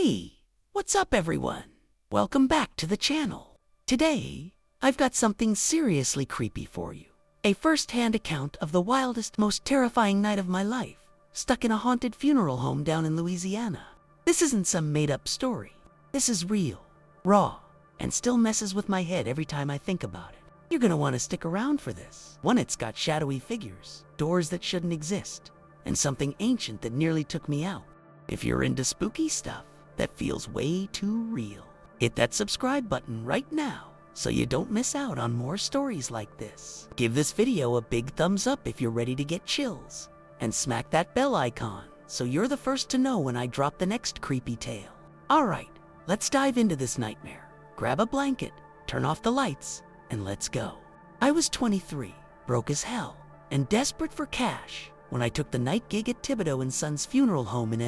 Hey, what's up everyone? Welcome back to the channel. Today, I've got something seriously creepy for you. A first-hand account of the wildest, most terrifying night of my life, stuck in a haunted funeral home down in Louisiana. This isn't some made-up story. This is real, raw, and still messes with my head every time I think about it. You're gonna want to stick around for this. One, it's got shadowy figures, doors that shouldn't exist, and something ancient that nearly took me out. If you're into spooky stuff that feels way too real, hit that subscribe button right now so you don't miss out on more stories like this. Give this video a big thumbs up if you're ready to get chills, and smack that bell icon so you're the first to know when I drop the next creepy tale. Alright, let's dive into this nightmare. Grab a blanket, turn off the lights, and let's go. I was 23, broke as hell, and desperate for cash when I took the night gig at Tibido Sons Funeral Home in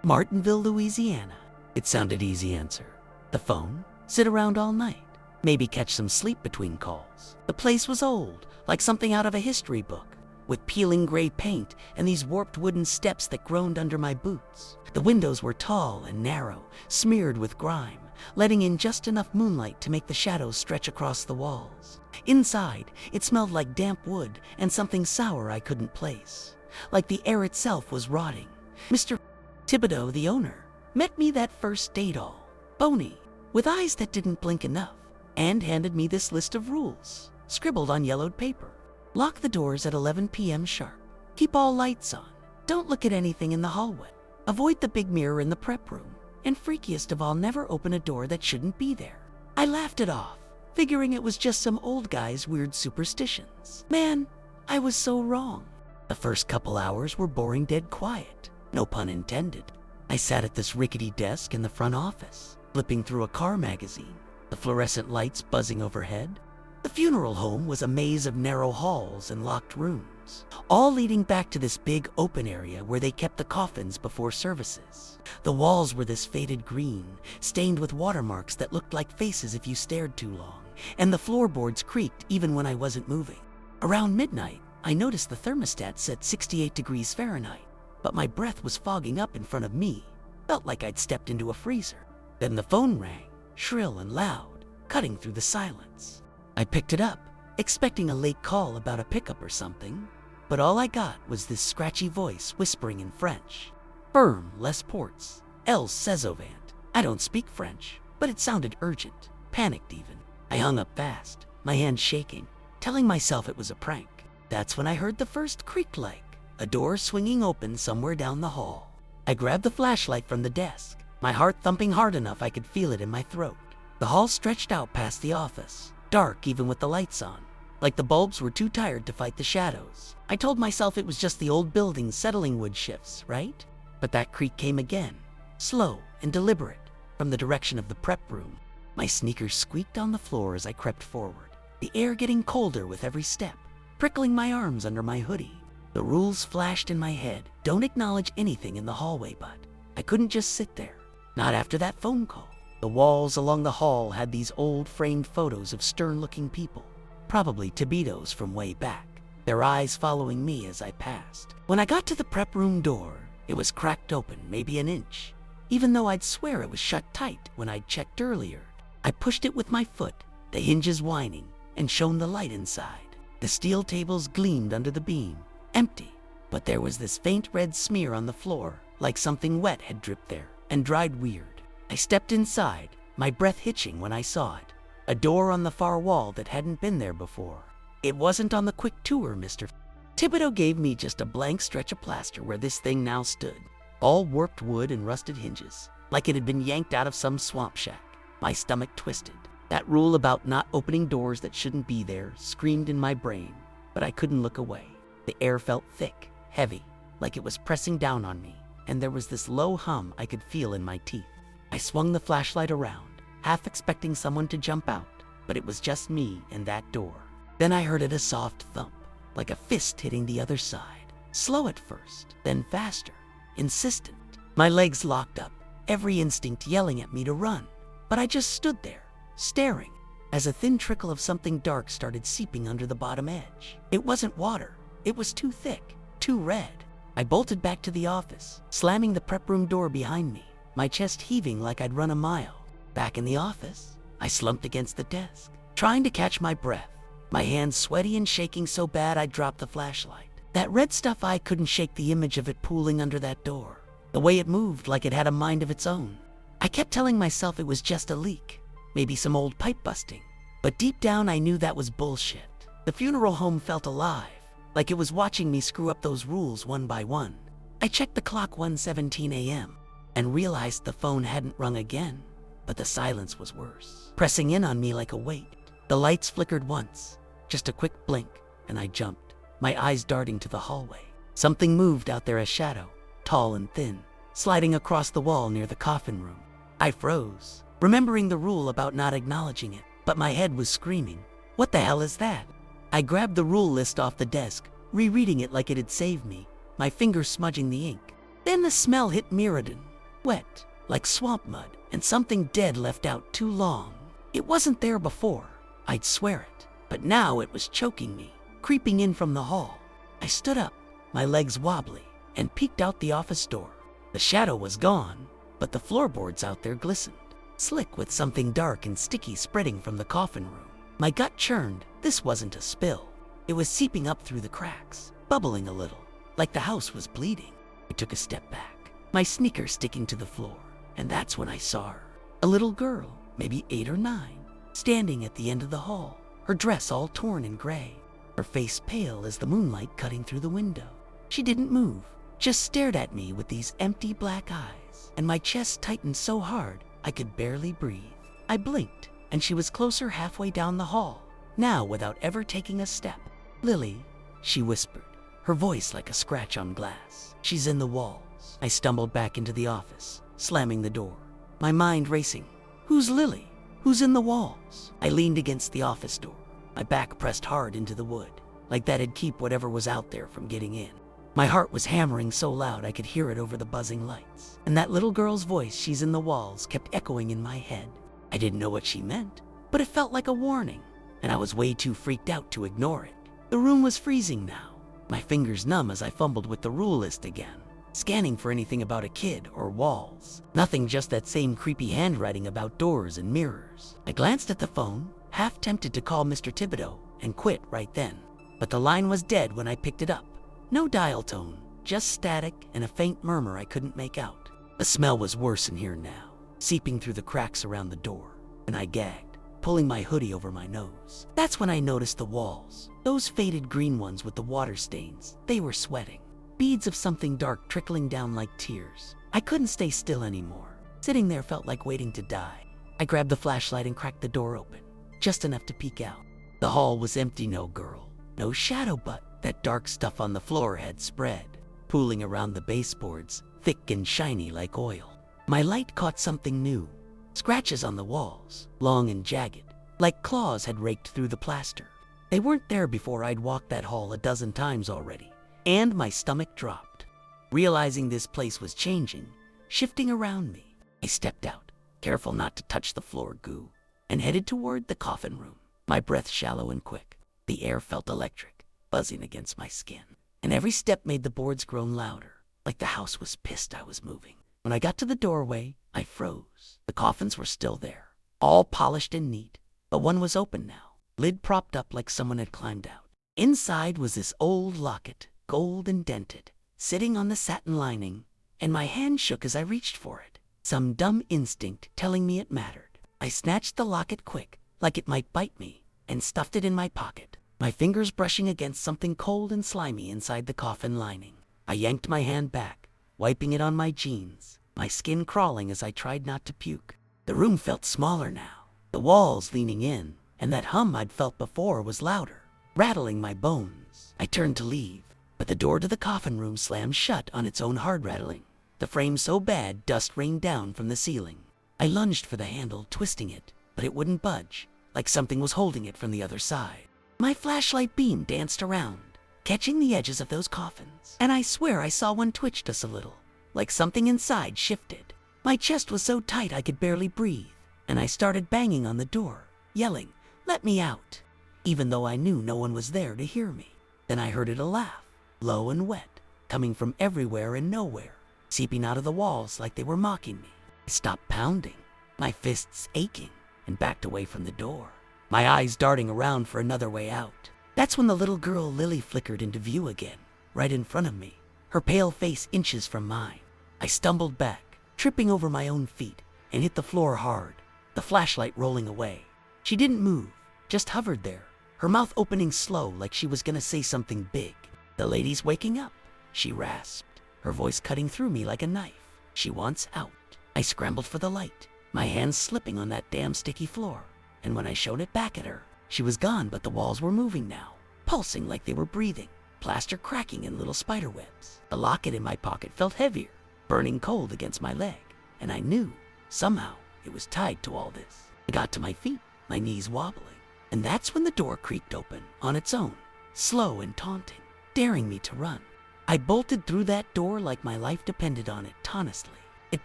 Martinville, Louisiana. It sounded easy answer. The phone, sit around all night, maybe catch some sleep between calls. The place was old, like something out of a history book, with peeling gray paint and these warped wooden steps that groaned under my boots. The windows were tall and narrow, smeared with grime, letting in just enough moonlight to make the shadows stretch across the walls. Inside, it smelled like damp wood and something sour I couldn't place, like the air itself was rotting. Mr. Tibido, the owner, met me that first date all bony, with eyes that didn't blink enough, and handed me this list of rules, scribbled on yellowed paper. Lock the doors at 11 p.m. sharp. Keep all lights on. Don't look at anything in the hallway. Avoid the big mirror in the prep room. And freakiest of all, never open a door that shouldn't be there. I laughed it off, figuring it was just some old guy's weird superstitions. Man, I was so wrong. The first couple hours were boring dead quiet. No pun intended. I sat at this rickety desk in the front office, flipping through a car magazine, the fluorescent lights buzzing overhead. The funeral home was a maze of narrow halls and locked rooms, all leading back to this big open area where they kept the coffins before services. The walls were this faded green, stained with watermarks that looked like faces if you stared too long, and the floorboards creaked even when I wasn't moving. Around midnight, I noticed the thermostat said 68 degrees Fahrenheit, but my breath was fogging up in front of me. Felt like I'd stepped into a freezer. Then the phone rang, shrill and loud, cutting through the silence. I picked it up, expecting a late call about a pickup or something, but all I got was this scratchy voice whispering in French. Firm, les portes, elles saisovant. I don't speak French, but it sounded urgent, panicked even. I hung up fast, my hand shaking, telling myself it was a prank. That's when I heard the first creak, like a door swinging open somewhere down the hall. I grabbed the flashlight from the desk, my heart thumping hard enough I could feel it in my throat. The hall stretched out past the office, dark even with the lights on, like the bulbs were too tired to fight the shadows. I told myself it was just the old building settling wood shifts, right? But that creak came again, slow and deliberate, from the direction of the prep room. My sneakers squeaked on the floor as I crept forward, the air getting colder with every step, prickling my arms under my hoodie. The rules flashed in my head. Don't acknowledge anything in the hallway, but I couldn't just sit there. Not after that phone call. The walls along the hall had these old framed photos of stern-looking people, probably Tibidos from way back, their eyes following me as I passed. When I got to the prep room door, it was cracked open maybe an inch, even though I'd swear it was shut tight when I'd checked earlier. I pushed it with my foot, the hinges whining, and shone the light inside. The steel tables gleamed under the beam, empty, but there was this faint red smear on the floor, like something wet had dripped there and dried weird. I stepped inside, my breath hitching when I saw it. A door on the far wall that hadn't been there before. It wasn't on the quick tour, Mr. Tibido gave me just a blank stretch of plaster where this thing now stood, all warped wood and rusted hinges, like it had been yanked out of some swamp shack. My stomach twisted. That rule about not opening doors that shouldn't be there screamed in my brain, but I couldn't look away. The air felt thick, heavy, like it was pressing down on me, and there was this low hum I could feel in my teeth. I swung the flashlight around, half expecting someone to jump out, but it was just me and that door. Then I heard it a soft thump, like a fist hitting the other side. Slow at first, then faster, insistent. My legs locked up, every instinct yelling at me to run, but I just stood there, staring, as a thin trickle of something dark started seeping under the bottom edge. It wasn't water, it was too thick, too red. I bolted back to the office, slamming the prep room door behind me. my chest heaving like I'd run a mile. Back in the office, I slumped against the desk, trying to catch my breath, my hands sweaty and shaking so bad I dropped the flashlight. That red stuff, I couldn't shake the image of it pooling under that door, the way it moved like it had a mind of its own. I kept telling myself it was just a leak, maybe some old pipe busting, but deep down I knew that was bullshit. The funeral home felt alive, like it was watching me screw up those rules one by one. I checked the clock, 1:17 a.m., and realized the phone hadn't rung again, but the silence was worse, pressing in on me like a weight. The lights flickered once, just a quick blink, and I jumped, my eyes darting to the hallway. Something moved out there, a shadow, tall and thin, sliding across the wall near the coffin room. I froze, remembering the rule about not acknowledging it, but my head was screaming, "What the hell is that?" I grabbed the rule list off the desk, rereading it like it had saved me, my fingers smudging the ink. Then the smell hit Mirrodin, wet, like swamp mud, and something dead left out too long. It wasn't there before, I'd swear it, but now it was choking me, creeping in from the hall. I stood up, my legs wobbly, and peeked out the office door. The shadow was gone, but the floorboards out there glistened, slick with something dark and sticky spreading from the coffin room. My gut churned. This wasn't a spill. It was seeping up through the cracks, bubbling a little, like the house was bleeding. I took a step back, my sneaker sticking to the floor, and that's when I saw her. A little girl, maybe 8 or 9, standing at the end of the hall, her dress all torn and gray, her face pale as the moonlight cutting through the window. She didn't move, just stared at me with these empty black eyes, and my chest tightened so hard I could barely breathe. I blinked, and she was closer, halfway down the hall, now without ever taking a step. "Lily," she whispered, her voice like a scratch on glass. "She's in the walls." I stumbled back into the office, slamming the door, my mind racing. Who's Lily? Who's in the walls? I leaned against the office door, my back pressed hard into the wood, like that'd keep whatever was out there from getting in. My heart was hammering so loud I could hear it over the buzzing lights, and that little girl's voice, "She's in the walls," kept echoing in my head. I didn't know what she meant, but it felt like a warning, and I was way too freaked out to ignore it. The room was freezing now, my fingers numb as I fumbled with the rule list again, scanning for anything about a kid or walls. Nothing, just that same creepy handwriting about doors and mirrors. I glanced at the phone, half tempted to call Mr. Tibido and quit right then, but the line was dead when I picked it up. No dial tone, just static and a faint murmur I couldn't make out. The smell was worse in here now, seeping through the cracks around the door, and I gagged, pulling my hoodie over my nose. That's when I noticed the walls, those faded green ones with the water stains. They were sweating, beads of something dark trickling down like tears. I couldn't stay still anymore. Sitting there felt like waiting to die. I grabbed the flashlight and cracked the door open, just enough to peek out. The hall was empty, no girl, no shadow, but that dark stuff on the floor had spread, pooling around the baseboards, thick and shiny like oil. My light caught something new, scratches on the walls, long and jagged, like claws had raked through the plaster. They weren't there before. I'd walked that hall a dozen times already, and my stomach dropped. Realizing this place was changing, shifting around me, I stepped out, careful not to touch the floor goo, and headed toward the coffin room, my breath shallow and quick. The air felt electric, buzzing against my skin, and every step made the boards groan louder, like the house was pissed I was moving. When I got to the doorway, I froze. The coffins were still there, all polished and neat, but one was open now, lid propped up like someone had climbed out. Inside was this old locket, gold and dented, sitting on the satin lining, and my hand shook as I reached for it, some dumb instinct telling me it mattered. I snatched the locket quick, like it might bite me, and stuffed it in my pocket, my fingers brushing against something cold and slimy inside the coffin lining. I yanked my hand back, wiping it on my jeans, my skin crawling as I tried not to puke. The room felt smaller now, the walls leaning in, and that hum I'd felt before was louder, rattling my bones. I turned to leave, but the door to the coffin room slammed shut on its own hard rattling, the frame so bad dust rained down from the ceiling. I lunged for the handle, twisting it, but it wouldn't budge, like something was holding it from the other side. My flashlight beam danced around, catching the edges of those coffins, and I swear I saw one twitch just a little, like something inside shifted. My chest was so tight I could barely breathe, and I started banging on the door, yelling, "Let me out," even though I knew no one was there to hear me. Then I heard a laugh, low and wet, coming from everywhere and nowhere, seeping out of the walls like they were mocking me. stopped pounding, my fists aching, and backed away from the door, my eyes darting around for another way out. That's when the little girl Lily flickered into view again, right in front of me, her pale face inches from mine. I stumbled back, tripping over my own feet, and hit the floor hard, the flashlight rolling away. She didn't move, just hovered there, her mouth opening slow like she was gonna say something big. "The lady's waking up," she rasped, her voice cutting through me like a knife. "She wants out." I scrambled for the light, my hands slipping on that damn sticky floor, and when I showed it back at her, she was gone, but the walls were moving now, pulsing like they were breathing, plaster cracking in little spider webs. The locket in my pocket felt heavier, burning cold against my leg, and I knew, somehow, it was tied to all this. I got to my feet, my knees wobbling, and that's when the door creaked open on its own, slow and taunting, daring me to run. I bolted through that door like my life depended on it, honestly. It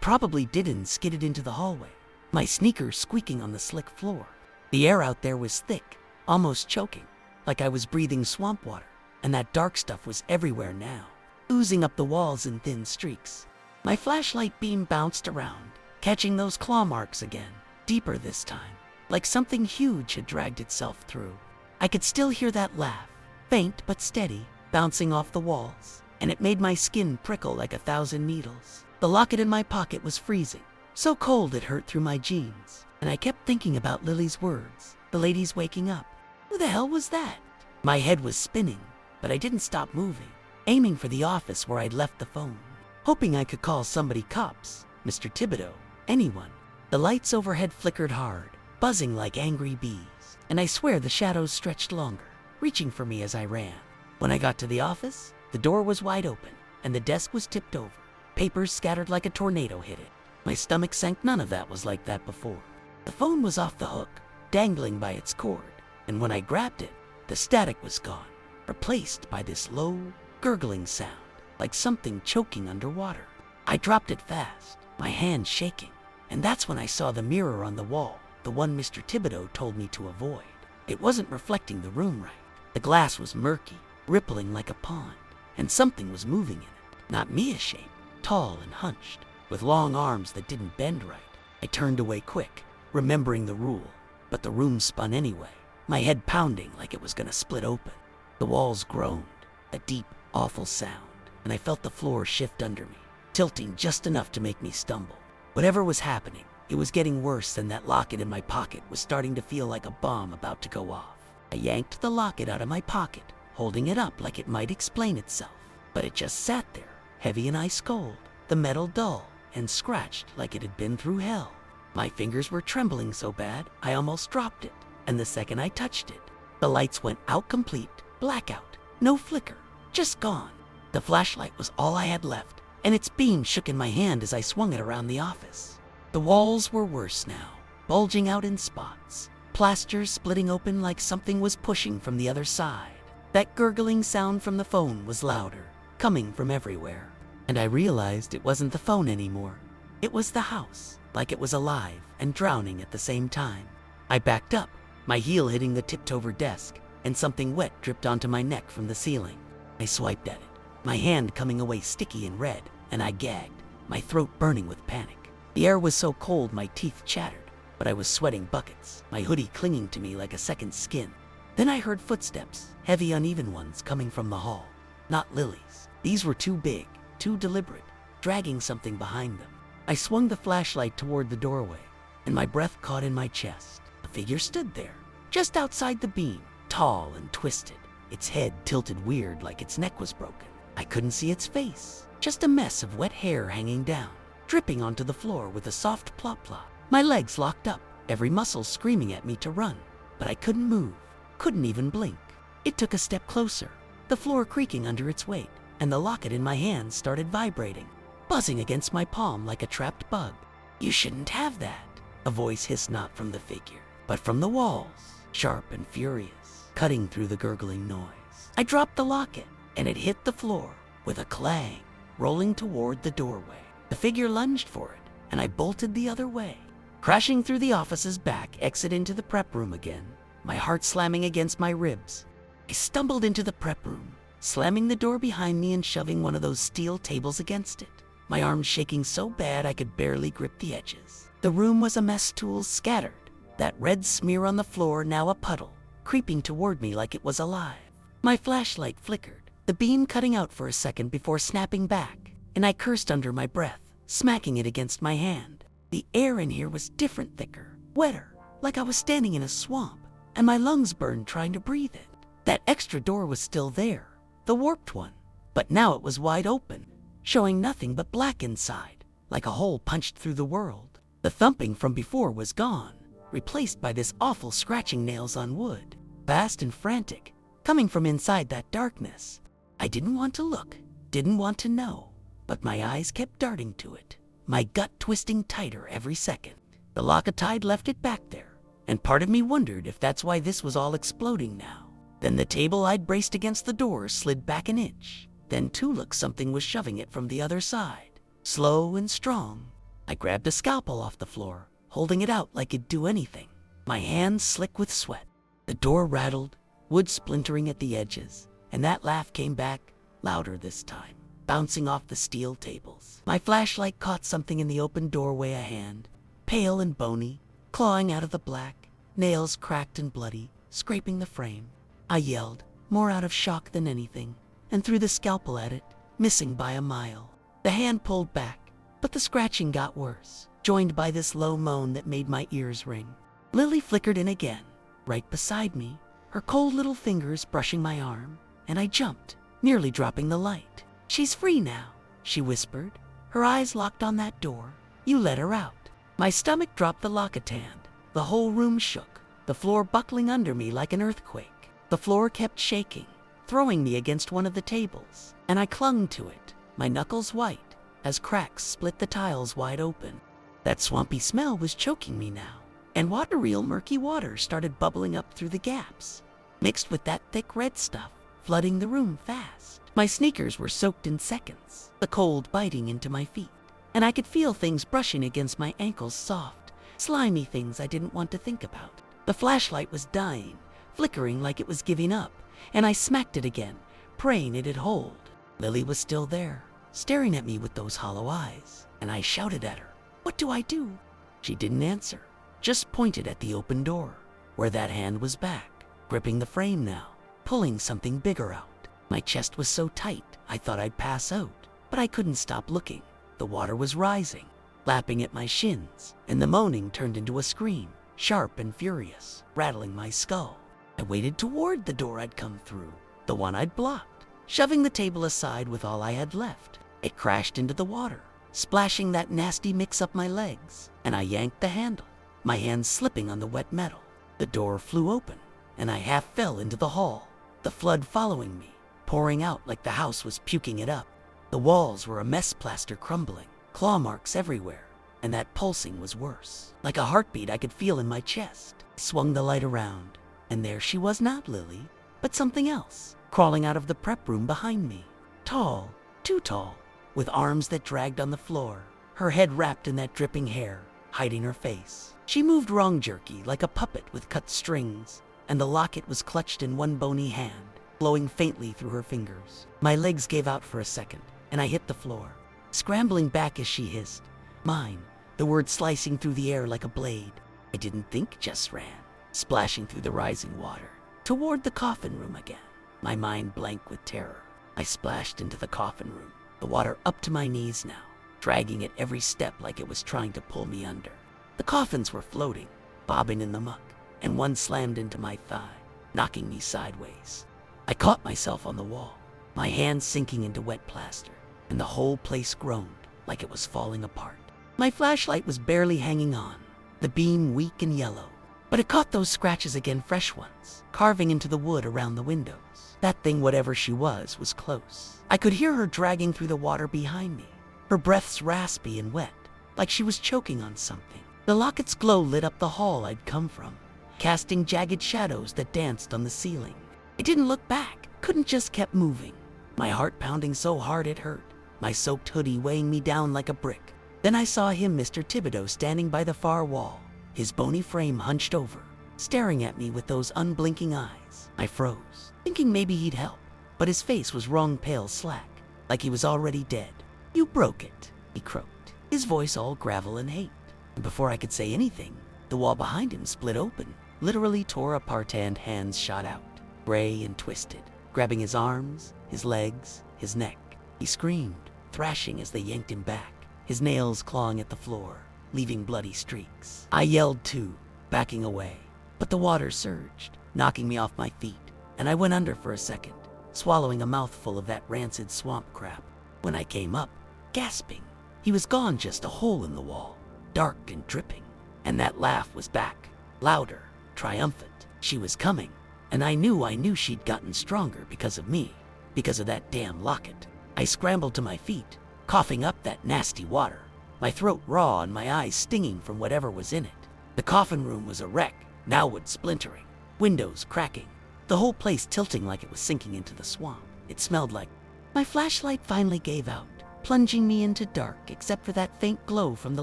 probably did, and skidded into the hallway, my sneakers squeaking on the slick floor. The air out there was thick, almost choking, like I was breathing swamp water, and that dark stuff was everywhere now, oozing up the walls in thin streaks. My flashlight beam bounced around, catching those claw marks again, deeper this time, like something huge had dragged itself through. I could still hear that laugh, faint but steady, bouncing off the walls, and it made my skin prickle like 1,000 needles. The locket in my pocket was freezing, so cold it hurt through my jeans, and I kept thinking about Lily's words, "The lady's waking up." Who the hell was that? My head was spinning, but I didn't stop moving, aiming for the office where I'd left the phone, hoping I could call somebody, cops, Mr. Tibido, anyone. The lights overhead flickered hard, buzzing like angry bees, and I swear the shadows stretched longer, reaching for me as I ran. When I got to the office, the door was wide open, and the desk was tipped over. Papers scattered like a tornado hit it. My stomach sank. None of that was like that before. The phone was off the hook, dangling by its cord, and when I grabbed it, the static was gone, replaced by this low, gurgling sound, like something choking underwater. I dropped it fast, my hand shaking, and that's when I saw the mirror on the wall, the one Mr. Tibido told me to avoid. It wasn't reflecting the room right. The glass was murky, rippling like a pond, and something was moving in it. Not me a shape, tall and hunched, with long arms that didn't bend right. I turned away quick, remembering the rule, but the room spun anyway, my head pounding like it was gonna split open. The walls groaned, a deep, awful sound, and I felt the floor shift under me, tilting just enough to make me stumble. Whatever was happening, it was getting worse, than that locket in my pocket was starting to feel like a bomb about to go off. I yanked the locket out of my pocket, holding it up like it might explain itself, but it just sat there, heavy and ice cold, the metal dull and scratched like it had been through hell. My fingers were trembling so bad I almost dropped it, and the second I touched it, the lights went out, complete blackout, no flicker, just gone. The flashlight was all I had left, and its beam shook in my hand as I swung it around the office. The walls were worse now, bulging out in spots, plaster splitting open like something was pushing from the other side. That gurgling sound from the phone was louder, coming from everywhere, and I realized it wasn't the phone anymore. It was the house, like it was alive and drowning at the same time. I backed up, my heel hitting the tipped-over desk, and something wet dripped onto my neck from the ceiling. I swiped at it, my hand coming away sticky and red, and I gagged, my throat burning with panic. The air was so cold my teeth chattered, but I was sweating buckets, my hoodie clinging to me like a second skin. Then I heard footsteps, heavy uneven ones coming from the hall. Not Lily's. These were too big, too deliberate, dragging something behind them. I swung the flashlight toward the doorway, and my breath caught in my chest. A figure stood there, just outside the beam, tall and twisted, its head tilted weird like its neck was broken. I couldn't see its face, just a mess of wet hair hanging down, dripping onto the floor with a soft plop-plop. My legs locked up, every muscle screaming at me to run, but I couldn't move, couldn't even blink. It took a step closer, the floor creaking under its weight, and the locket in my hand started vibrating, buzzing against my palm like a trapped bug. "You shouldn't have that," a voice hissed, not from the figure, but from the walls, sharp and furious, cutting through the gurgling noise. I dropped the locket, and it hit the floor with a clang, rolling toward the doorway. The figure lunged for it, and I bolted the other way, crashing through the office's back exit into the prep room again, my heart slamming against my ribs. I stumbled into the prep room, slamming the door behind me and shoving one of those steel tables against it. my arms shaking so bad I could barely grip the edges. The room was a mess, tools scattered, that red smear on the floor now a puddle, creeping toward me like it was alive. My flashlight flickered, the beam cutting out for a second before snapping back, and I cursed under my breath, smacking it against my hand. The air in here was different, thicker, wetter, like I was standing in a swamp, and my lungs burned trying to breathe it. That extra door was still there, the warped one, but now it was wide open, showing nothing but black inside, like a hole punched through the world. The thumping from before was gone, replaced by this awful scratching nails on wood, fast and frantic, coming from inside that darkness. I didn't want to look, didn't want to know, but my eyes kept darting to it, my gut twisting tighter every second. The Locatide left it back there, and part of me wondered if that's why this was all exploding now. Then the table I'd braced against the door slid back an inch. Then too, look, something was shoving it from the other side, slow and strong. I grabbed a scalpel off the floor, holding it out like it'd do anything, my hands slick with sweat. The door rattled, wood splintering at the edges, and that laugh came back, louder this time, bouncing off the steel tables. My flashlight caught something in the open doorway, a hand, pale and bony, clawing out of the black, nails cracked and bloody, scraping the frame. I yelled, more out of shock than anything, and threw the scalpel at it, missing by a mile. The hand pulled back, but the scratching got worse, joined by this low moan that made my ears ring. Lily flickered in again, right beside me, her cold little fingers brushing my arm, and I jumped, nearly dropping the light. "She's free now," she whispered, her eyes locked on that door. "You let her out." My stomach dropped the Locatand. The whole room shook, the floor buckling under me like an earthquake. The floor kept shaking, throwing me against one of the tables, and I clung to it, my knuckles white, as cracks split the tiles wide open. That swampy smell was choking me now, and real murky water started bubbling up through the gaps, mixed with that thick red stuff, flooding the room fast. My sneakers were soaked in seconds, the cold biting into my feet, and I could feel things brushing against my ankles, soft, slimy things I didn't want to think about. The flashlight was dying, flickering like it was giving up, and I smacked it again, praying it'd hold. Lily was still there, staring at me with those hollow eyes, and I shouted at her, "What do I do?" She didn't answer, just pointed at the open door, where that hand was back, gripping the frame now, pulling something bigger out. My chest was so tight, I thought I'd pass out, but I couldn't stop looking. The water was rising, lapping at my shins, and the moaning turned into a scream, sharp and furious, rattling my skull. I waded toward the door I'd come through, the one I'd blocked, shoving the table aside with all I had left. It crashed into the water, splashing that nasty mix up my legs, and I yanked the handle, my hands slipping on the wet metal. The door flew open, and I half fell into the hall, the flood following me, pouring out like the house was puking it up. The walls were a mess, plaster crumbling, claw marks everywhere, and that pulsing was worse, like a heartbeat I could feel in my chest. I swung the light around, and there she was, not Lily, but something else, crawling out of the prep room behind me. Tall, too tall, with arms that dragged on the floor, her head wrapped in that dripping hair, hiding her face. She moved wrong, jerky, like a puppet with cut strings, and the locket was clutched in one bony hand, blowing faintly through her fingers. My legs gave out for a second, and I hit the floor, scrambling back as she hissed, "Mine," the word slicing through the air like a blade. I didn't think, just ran, splashing through the rising water, toward the coffin room again, my mind blank with terror. I splashed into the coffin room, the water up to my knees now, dragging at every step like it was trying to pull me under. The coffins were floating, bobbing in the muck, and one slammed into my thigh, knocking me sideways. I caught myself on the wall, my hands sinking into wet plaster, and the whole place groaned like it was falling apart. My flashlight was barely hanging on, the beam weak and yellow, but it caught those scratches again, fresh ones, carving into the wood around the windows. That thing, whatever she was close. I could hear her dragging through the water behind me, her breaths raspy and wet, like she was choking on something. The locket's glow lit up the hall I'd come from, casting jagged shadows that danced on the ceiling. I didn't look back, couldn't, just kept moving, my heart pounding so hard it hurt, my soaked hoodie weighing me down like a brick. Then I saw him, Mr. Tibido, standing by the far wall, his bony frame hunched over, staring at me with those unblinking eyes. I froze, thinking maybe he'd help, but his face was wrung, pale, slack, like he was already dead. "You broke it," he croaked, his voice all gravel and hate. And before I could say anything, the wall behind him split open, literally tore apart, and hands shot out, gray and twisted, grabbing his arms, his legs, his neck. He screamed, thrashing as they yanked him back, his nails clawing at the floor, leaving bloody streaks. I yelled too, backing away, but the water surged, knocking me off my feet, and I went under for a second, swallowing a mouthful of that rancid swamp crap. When I came up, gasping, he was gone, just a hole in the wall, dark and dripping, and that laugh was back, louder, triumphant. She was coming, and I knew she'd gotten stronger because of me, because of that damn locket. I scrambled to my feet, coughing up that nasty water, my throat raw and my eyes stinging from whatever was in it. The coffin room was a wreck, now wood splintering, windows cracking, the whole place tilting like it was sinking into the swamp. It smelled like... My flashlight finally gave out, plunging me into dark except for that faint glow from the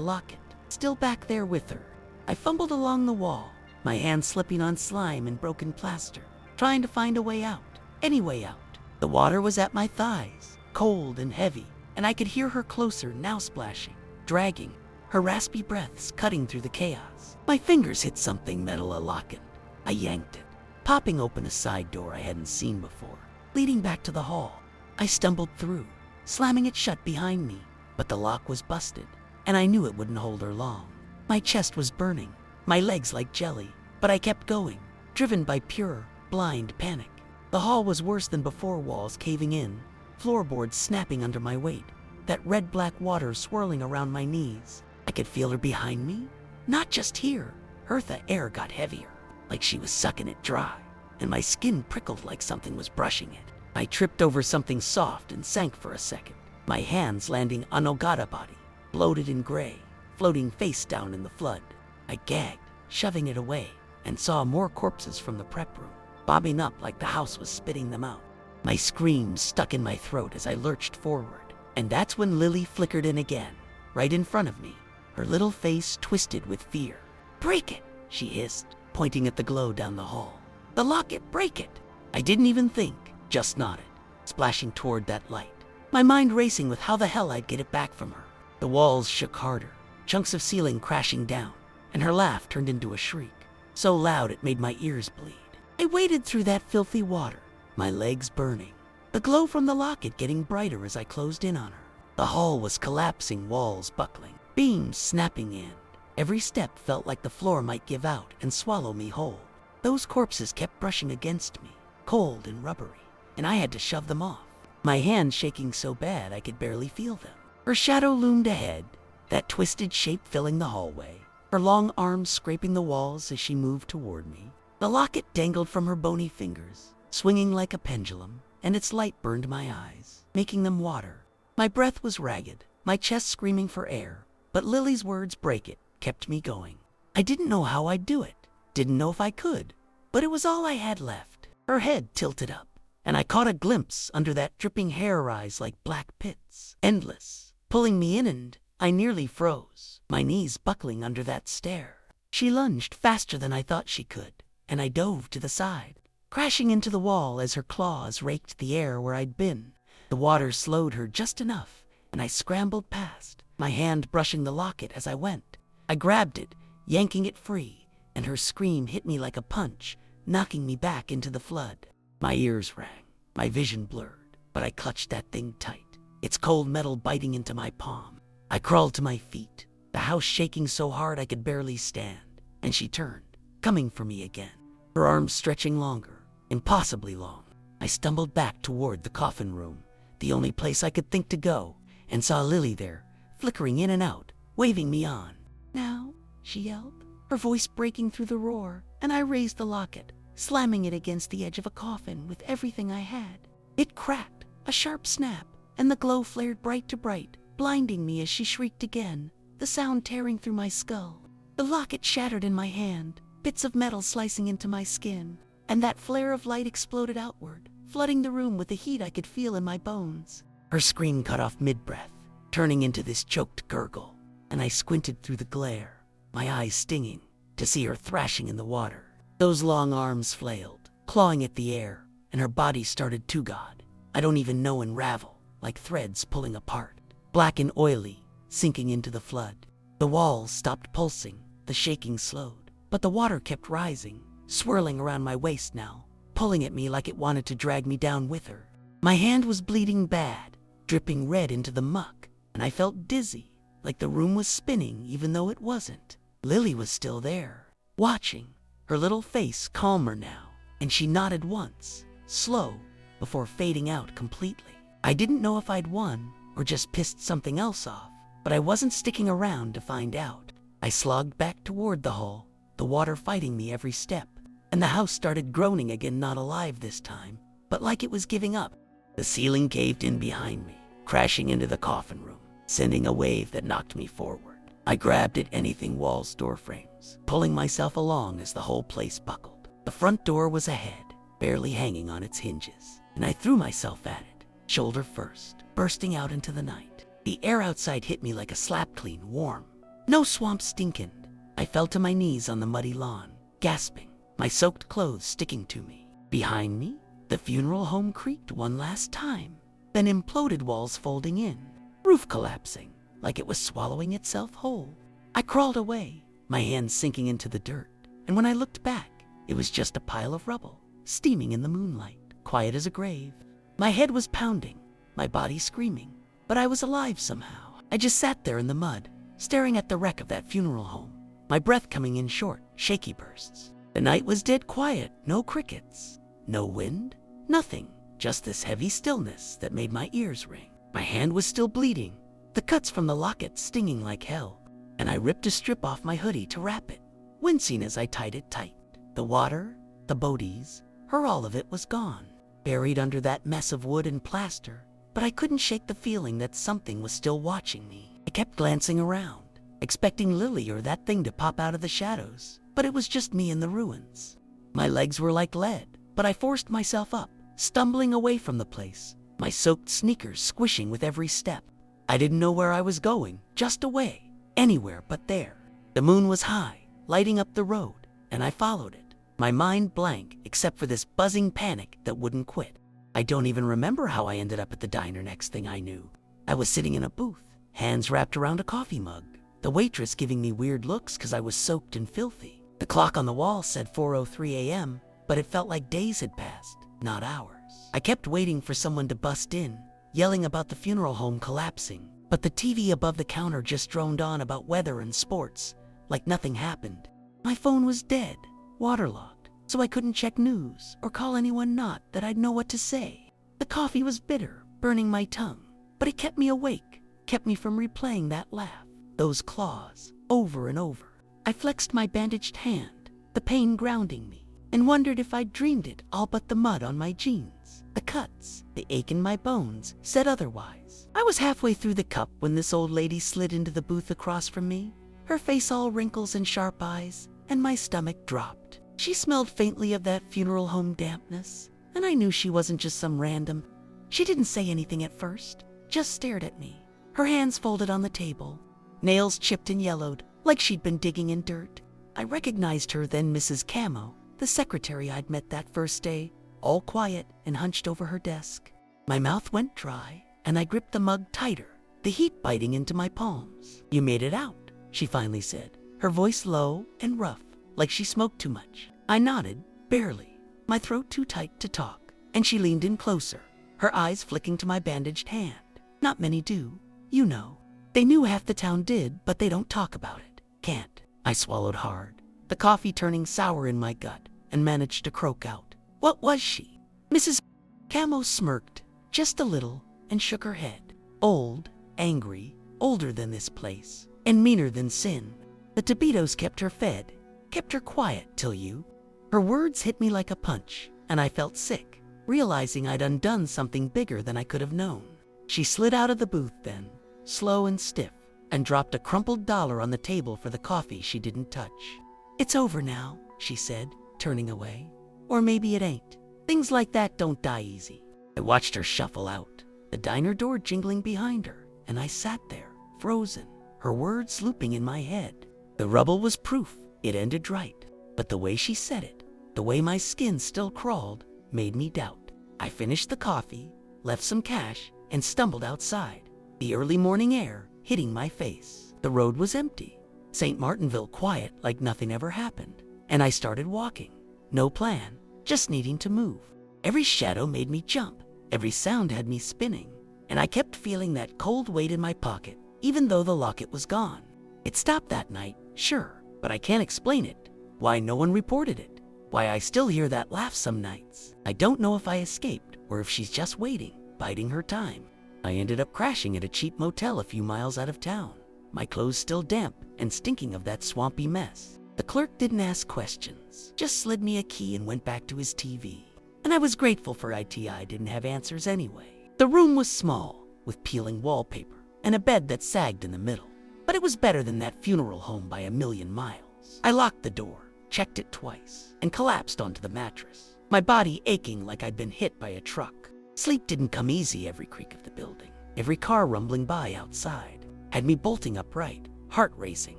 locket, still back there with her. I fumbled along the wall, my hands slipping on slime and broken plaster, trying to find a way out, any way out. The water was at my thighs, cold and heavy, and I could hear her closer, now splashing, dragging, her raspy breaths cutting through the chaos. My fingers hit something metal, a locket. I yanked it, popping open a side door I hadn't seen before, leading back to the hall. I stumbled through, slamming it shut behind me, but the lock was busted, and I knew it wouldn't hold her long. My chest was burning, my legs like jelly, but I kept going, driven by pure, blind panic. The hall was worse than before, walls caving in, floorboards snapping under my weight, that red-black water swirling around my knees. I could feel her behind me, not just here. The air got heavier, like she was sucking it dry, and my skin prickled like something was brushing it. I tripped over something soft and sank for a second, my hands landing on Ogata body, bloated and gray, floating face down in the flood. I gagged, shoving it away, and saw more corpses from the prep room, bobbing up like the house was spitting them out. My screams stuck in my throat as I lurched forward, and that's when Lily flickered in again, right in front of me, her little face twisted with fear. "Break it," she hissed, pointing at the glow down the hall. "The locket, break it." I didn't even think, just nodded, splashing toward that light, my mind racing with how the hell I'd get it back from her. The walls shook harder, chunks of ceiling crashing down, and her laugh turned into a shriek, so loud it made my ears bleed. I waded through that filthy water, my legs burning, the glow from the locket getting brighter as I closed in on her. The hall was collapsing, walls buckling, beams snapping in. Every step felt like the floor might give out and swallow me whole. Those corpses kept brushing against me, cold and rubbery, and I had to shove them off, my hands shaking so bad I could barely feel them. Her shadow loomed ahead, that twisted shape filling the hallway, her long arms scraping the walls as she moved toward me. The locket dangled from her bony fingers, swinging like a pendulum, and its light burned my eyes, making them water. My breath was ragged, my chest screaming for air, but Lily's words, "Break it," kept me going. I didn't know how I'd do it, didn't know if I could, but it was all I had left. Her head tilted up, and I caught a glimpse under that dripping hair rise like black pits, endless, pulling me in, and I nearly froze, my knees buckling under that stare. She lunged faster than I thought she could, and I dove to the side, crashing into the wall as her claws raked the air where I'd been. The water slowed her just enough, and I scrambled past, my hand brushing the locket as I went. I grabbed it, yanking it free, and her scream hit me like a punch, knocking me back into the flood. My ears rang, my vision blurred, but I clutched that thing tight, its cold metal biting into my palm. I crawled to my feet, the house shaking so hard I could barely stand, and she turned, coming for me again, her arms stretching longer, impossibly long. I stumbled back toward the coffin room, the only place I could think to go, and saw Lily there, flickering in and out, waving me on. "Now," she yelled, her voice breaking through the roar, and I raised the locket, slamming it against the edge of a coffin with everything I had. It cracked, a sharp snap, and the glow flared bright to bright, blinding me as she shrieked again, the sound tearing through my skull. The locket shattered in my hand, bits of metal slicing into my skin, and that flare of light exploded outward, flooding the room with the heat I could feel in my bones. Her scream cut off mid-breath, turning into this choked gurgle, and I squinted through the glare, my eyes stinging, to see her thrashing in the water. Those long arms flailed, clawing at the air, and her body started to, God, I don't even know, unravel, like threads pulling apart. Black and oily, sinking into the flood. The walls stopped pulsing, the shaking slowed, but the water kept rising, swirling around my waist now, pulling at me like it wanted to drag me down with her. My hand was bleeding bad, dripping red into the muck, and I felt dizzy, like the room was spinning even though it wasn't. Lily was still there, watching, her little face calmer now, and she nodded once, slow, before fading out completely. I didn't know if I'd won or just pissed something else off, but I wasn't sticking around to find out. I slogged back toward the hall, the water fighting me every step, and the house started groaning again, not alive this time, but like it was giving up. The ceiling caved in behind me, crashing into the coffin room, sending a wave that knocked me forward. I grabbed at anything, walls, door frames, pulling myself along as the whole place buckled. The front door was ahead, barely hanging on its hinges, and I threw myself at it, shoulder first, bursting out into the night. The air outside hit me like a slap clean, warm. No swamp stinkened. I fell to my knees on the muddy lawn, gasping, my soaked clothes sticking to me. Behind me, the funeral home creaked one last time, then imploded, walls folding in, roof collapsing, like it was swallowing itself whole. I crawled away, my hands sinking into the dirt, and when I looked back, it was just a pile of rubble, steaming in the moonlight, quiet as a grave. My head was pounding, my body screaming, but I was alive somehow. I just sat there in the mud, staring at the wreck of that funeral home, my breath coming in short, shaky bursts. The night was dead quiet, no crickets, no wind, nothing, just this heavy stillness that made my ears ring. My hand was still bleeding, the cuts from the locket stinging like hell, and I ripped a strip off my hoodie to wrap it, wincing as I tied it tight. The water, the boaties, all of it was gone, buried under that mess of wood and plaster, but I couldn't shake the feeling that something was still watching me. I kept glancing around, expecting Lily or that thing to pop out of the shadows, but it was just me in the ruins. My legs were like lead, but I forced myself up, stumbling away from the place, my soaked sneakers squishing with every step. I didn't know where I was going, just away, anywhere but there. The moon was high, lighting up the road, and I followed it, my mind blank except for this buzzing panic that wouldn't quit. I don't even remember how I ended up at the diner. Next thing I knew, I was sitting in a booth, hands wrapped around a coffee mug, the waitress giving me weird looks because I was soaked and filthy. The clock on the wall said 4:03 a.m., but it felt like days had passed, not hours. I kept waiting for someone to bust in, yelling about the funeral home collapsing, but the TV above the counter just droned on about weather and sports, like nothing happened. My phone was dead, waterlogged, so I couldn't check news or call anyone, not that I'd know what to say. The coffee was bitter, burning my tongue, but it kept me awake, kept me from replaying that laugh, those claws, over and over. I flexed my bandaged hand, the pain grounding me, and wondered if I'd dreamed it, all but the mud on my jeans, the cuts, the ache in my bones said otherwise. I was halfway through the cup when this old lady slid into the booth across from me, her face all wrinkles and sharp eyes, and my stomach dropped. She smelled faintly of that funeral home dampness, and I knew she wasn't just some random. She didn't say anything at first, just stared at me, her hands folded on the table, nails chipped and yellowed, like she'd been digging in dirt. I recognized her then, Mrs. Camo, the secretary I'd met that first day, all quiet and hunched over her desk. My mouth went dry, and I gripped the mug tighter, the heat biting into my palms. "You made it out," she finally said, her voice low and rough, like she smoked too much. I nodded, barely, my throat too tight to talk, and she leaned in closer, her eyes flicking to my bandaged hand. "Not many do, you know. They knew half the town did, but they don't talk about it. Can't." I swallowed hard, the coffee turning sour in my gut, and managed to croak out, "What was she?" Mrs. Camo smirked, just a little, and shook her head. "Old, angry, older than this place, and meaner than sin. The Tibidos kept her fed, kept her quiet till you." Her words hit me like a punch, and I felt sick, realizing I'd undone something bigger than I could have known. She slid out of the booth then, slow and stiff, and dropped a crumpled dollar on the table for the coffee she didn't touch. "It's over now," she said, turning away. "Or maybe it ain't. Things like that don't die easy." I watched her shuffle out, the diner door jingling behind her, and I sat there, frozen, her words looping in my head. The rubble was proof it ended right, but the way she said it, the way my skin still crawled, made me doubt. I finished the coffee, left some cash, and stumbled outside. The early morning air, hitting my face. The road was empty. St. Martinville quiet like nothing ever happened. And I started walking. No plan, just needing to move. Every shadow made me jump. Every sound had me spinning. And I kept feeling that cold weight in my pocket, even though the locket was gone. It stopped that night, sure, but I can't explain it. Why no one reported it. Why I still hear that laugh some nights. I don't know if I escaped or if she's just waiting, biding her time. I ended up crashing at a cheap motel a few miles out of town. My clothes still damp and stinking of that swampy mess. The clerk didn't ask questions, just slid me a key and went back to his TV. And I was grateful for ITI didn't have answers anyway. The room was small, with peeling wallpaper, and a bed that sagged in the middle. But it was better than that funeral home by a million miles. I locked the door, checked it twice, and collapsed onto the mattress, my body aching like I'd been hit by a truck. Sleep didn't come easy. Every creak of the building, every car rumbling by outside, had me bolting upright, heart racing,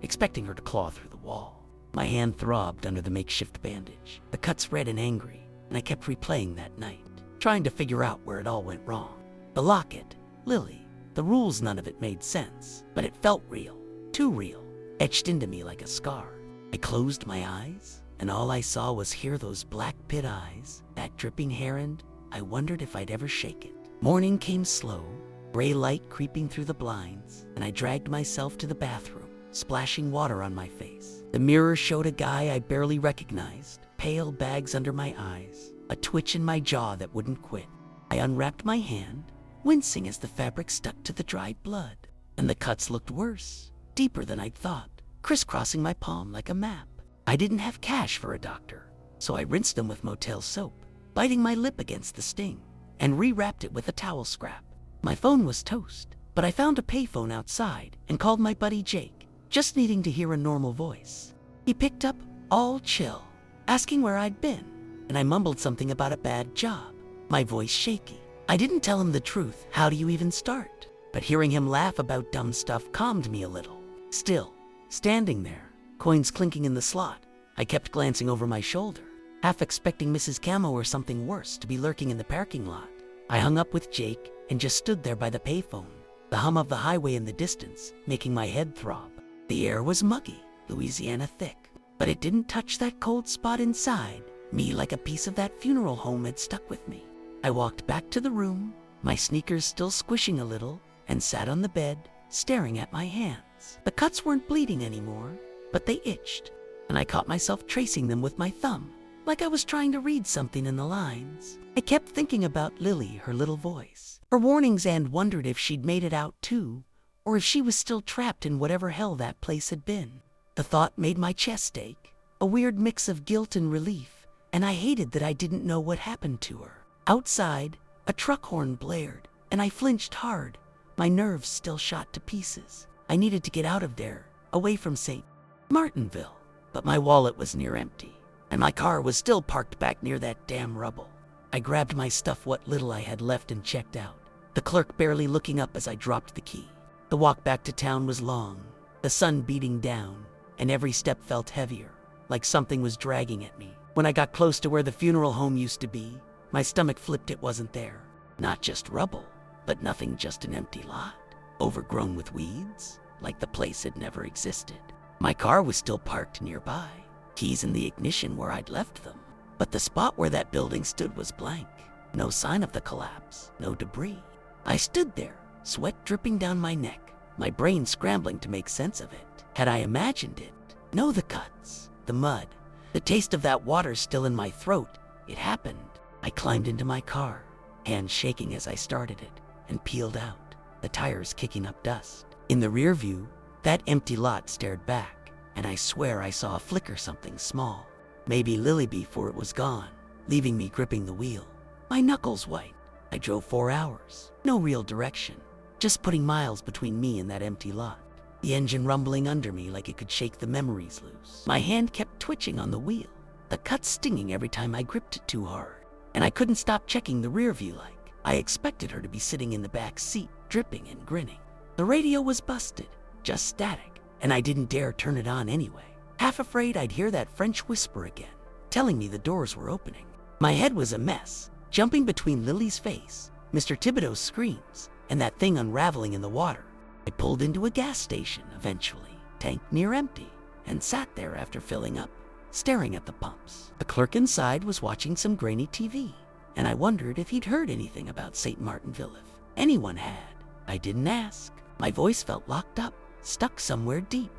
expecting her to claw through the wall. My hand throbbed under the makeshift bandage, the cuts red and angry, and I kept replaying that night, trying to figure out where it all went wrong. The locket, Lily, the rules, none of it made sense, but it felt real, too real, etched into me like a scar. I closed my eyes, and all I saw was here those black pit eyes, that dripping hair, and I wondered if I'd ever shake it. Morning came slow, gray light creeping through the blinds, and I dragged myself to the bathroom, splashing water on my face. The mirror showed a guy I barely recognized, pale bags under my eyes, a twitch in my jaw that wouldn't quit. I unwrapped my hand, wincing as the fabric stuck to the dried blood, and the cuts looked worse, deeper than I'd thought, crisscrossing my palm like a map. I didn't have cash for a doctor, so I rinsed them with motel soap, biting my lip against the sting, and rewrapped it with a towel scrap. My phone was toast, but I found a payphone outside and called my buddy Jake, just needing to hear a normal voice. He picked up, all chill, asking where I'd been, and I mumbled something about a bad job, my voice shaky. I didn't tell him the truth. How do you even start? But hearing him laugh about dumb stuff calmed me a little. Still, standing there, coins clinking in the slot, I kept glancing over my shoulder, half expecting Mrs. Camo or something worse to be lurking in the parking lot. I hung up with Jake and just stood there by the payphone, the hum of the highway in the distance making my head throb. The air was muggy, Louisiana thick, but it didn't touch that cold spot inside me like a piece of that funeral home had stuck with me. I walked back to the room, my sneakers still squishing a little, and sat on the bed, staring at my hands. The cuts weren't bleeding anymore, but they itched, and I caught myself tracing them with my thumb, like I was trying to read something in the lines. I kept thinking about Lily, her little voice, her warnings, and wondered if she'd made it out too, or if she was still trapped in whatever hell that place had been. The thought made my chest ache, a weird mix of guilt and relief, and I hated that I didn't know what happened to her. Outside, a truck horn blared, and I flinched hard, my nerves still shot to pieces. I needed to get out of there, away from St. Martinville, but my wallet was near empty, and my car was still parked back near that damn rubble. I grabbed my stuff, what little I had left, and checked out, the clerk barely looking up as I dropped the key. The walk back to town was long, the sun beating down, and every step felt heavier, like something was dragging at me. When I got close to where the funeral home used to be, my stomach flipped. It wasn't there. Not just rubble, but nothing, just an empty lot, overgrown with weeds, like the place had never existed. My car was still parked nearby, keys in the ignition where I'd left them, but the spot where that building stood was blank. No sign of the collapse, no debris. I stood there, sweat dripping down my neck, my brain scrambling to make sense of it. Had I imagined it? No, the cuts, the mud, the taste of that water still in my throat. It happened. I climbed into my car, hands shaking as I started it, and peeled out, the tires kicking up dust. In the rear view, that empty lot stared back, and I swear I saw a flicker, something small. Maybe Lily before it was gone, leaving me gripping the wheel. My knuckles white. I drove 4 hours, no real direction, just putting miles between me and that empty lot. The engine rumbling under me like it could shake the memories loose. My hand kept twitching on the wheel, the cut stinging every time I gripped it too hard. And I couldn't stop checking the rear view like I expected her to be sitting in the back seat, dripping and grinning. The radio was busted, just static, and I didn't dare turn it on anyway, half afraid I'd hear that French whisper again, telling me the doors were opening. My head was a mess, jumping between Lily's face, Mr. Tibido's screams, and that thing unraveling in the water. I pulled into a gas station eventually, tank near empty, and sat there after filling up, staring at the pumps. The clerk inside was watching some grainy TV, and I wondered if he'd heard anything about St. Martinville, if anyone had. I didn't ask. My voice felt locked up, stuck somewhere deep,